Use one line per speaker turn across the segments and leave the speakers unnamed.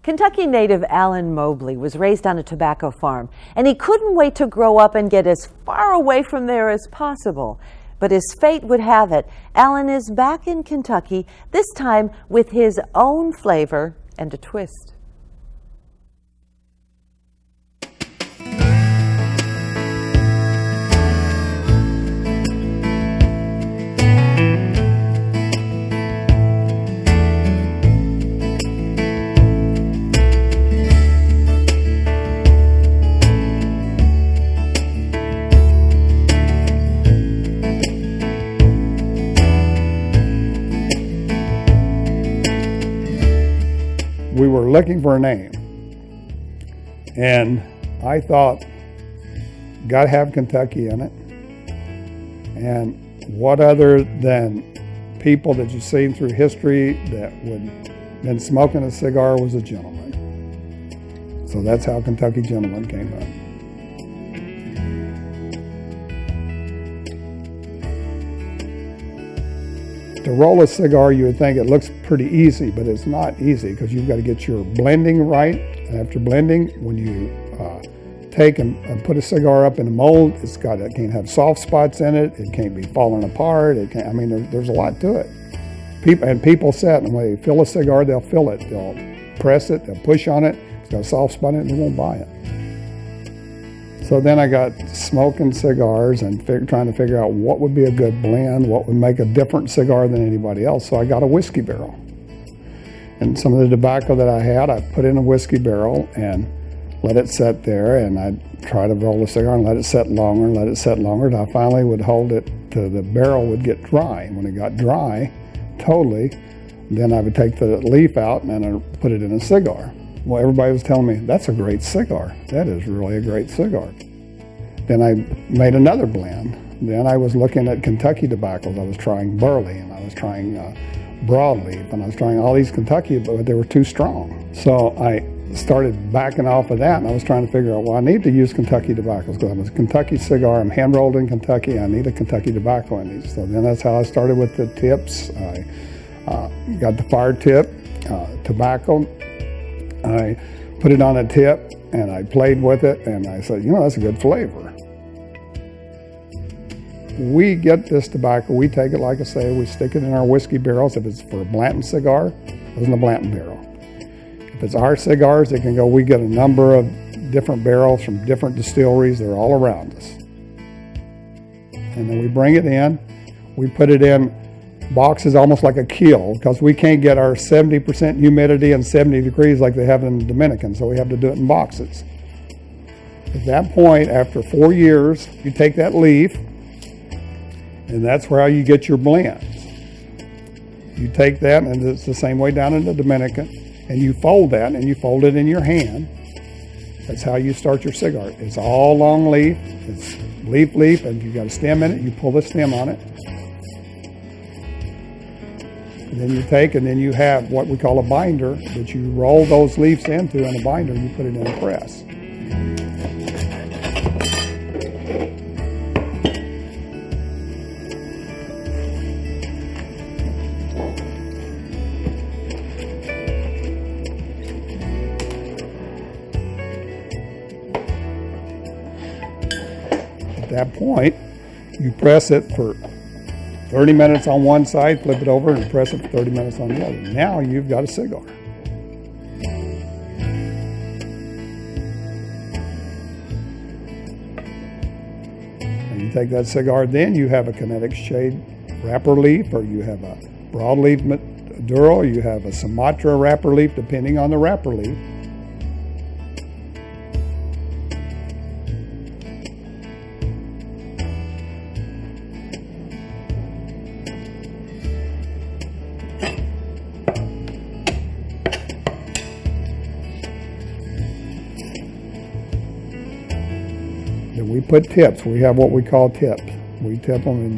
Kentucky native Alan Mobley was raised on a tobacco farm, and he couldn't wait to grow up and get as far away from there as possible. But as fate would have it, Alan is back in Kentucky, this time with his own flavor and a twist.
We were looking for a name, and I thought, got to have Kentucky in it. And what other than people that you've seen through history that would been smoking a cigar was a gentleman. So that's how Kentucky Gentlemen came up. To roll a cigar, you would think it looks pretty easy, but it's not easy because you've got to get your blending right. And after blending, when you take and put a cigar up in a mold, it can't have soft spots in it. It can't be falling apart. There's a lot to it. People sit and when they fill a cigar, they'll fill it. They'll press it, they'll push on it. It's got a soft spot in it, and they won't buy it. So then I got smoking cigars and trying to figure out what would be a good blend, what would make a different cigar than anybody else. So I got a whiskey barrel. And some of the tobacco that I had, I put in a whiskey barrel and let it set there. And I'd try to roll a cigar and let it set longer and let it set longer. And I finally would hold it till the barrel would get dry. When it got dry, totally, then I would take the leaf out and I'd put it in a cigar. Well, everybody was telling me, that's a great cigar. That is really a great cigar. Then I made another blend. Then I was looking at Kentucky tobaccos. I was trying burley, and I was trying broadleaf, and I was trying all these Kentucky, but they were too strong. So I started backing off of that, and I was trying to figure out, well, I need to use Kentucky tobaccos because I'm a Kentucky cigar. I'm hand-rolled in Kentucky. I need a Kentucky tobacco in these. So then that's how I started with the tips. I got the fire tip tobacco. I put it on a tip and I played with it and I said, that's a good flavor. We get this tobacco, we take it, like I say, we stick it in our whiskey barrels. If it's for a Blanton cigar, it goes in a Blanton barrel. If it's our cigars, we get a number of different barrels from different distilleries. They're all around us. And then we bring it in, we put it in boxes almost like a keel because we can't get our 70% humidity and 70 degrees like they have in the Dominican, so we have to do it in boxes. At that point, after 4 years, you take that leaf, and that's where you get your blends. You take that, and it's the same way down in the Dominican, and you fold that, and you fold it in your hand. That's how you start your cigar. It's all long leaf, it's leaf, and you got a stem in it, you pull the stem on it. And then you take, and then you have what we call a binder that you roll those leaves into in a binder and you put it in a press. At that point, you press it for 30 minutes on one side, flip it over, and press it for 30 minutes on the other. Now you've got a cigar. And you take that cigar, then you have a kinetic shade wrapper leaf, or you have a broadleaf Maduro, you have a Sumatra wrapper leaf, depending on the wrapper leaf. Then we put tips. We have what we call tips. We tip them, and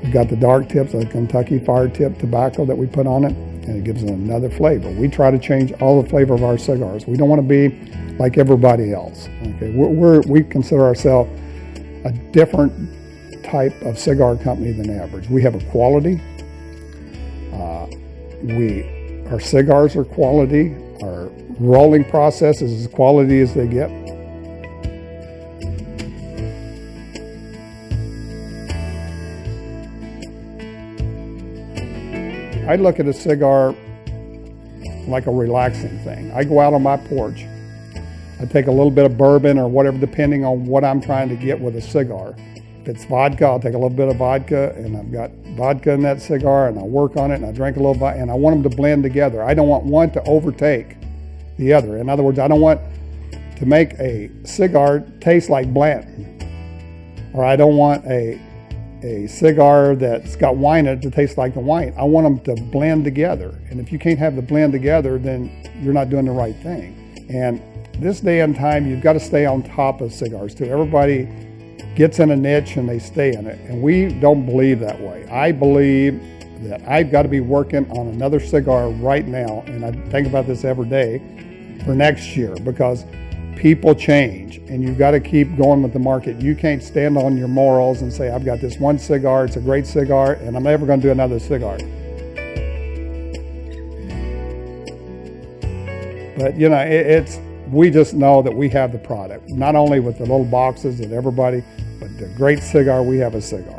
we've got the dark tips, a Kentucky fire tip tobacco that we put on it, and it gives it another flavor. We try to change all the flavor of our cigars. We don't want to be like everybody else. Okay, we consider ourselves a different type of cigar company than average. We have a quality. Our cigars are quality. Our rolling process is as quality as they get. I look at a cigar like a relaxing thing. I go out on my porch. I take a little bit of bourbon or whatever, depending on what I'm trying to get with a cigar. If it's vodka, I'll take a little bit of vodka, and I've got vodka in that cigar, and I work on it, and I drink a little bit, and I want them to blend together. I don't want one to overtake the other. In other words, I don't want to make a cigar taste like Blanton, or I don't want a cigar that's got wine in it to taste like the wine. I want them to blend together. And if you can't have the blend together, then you're not doing the right thing. And this day and time, you've got to stay on top of cigars too. Everybody gets in a niche and they stay in it. And we don't believe that way. I believe that I've got to be working on another cigar right now, and I think about this every day, for next year, because people change and you've got to keep going with the market. You can't stand on your morals and say, I've got this one cigar, it's a great cigar, and I'm never going to do another cigar. But you know, we just know that we have the product, not only with the little boxes that everybody, but the great cigar, we have a cigar.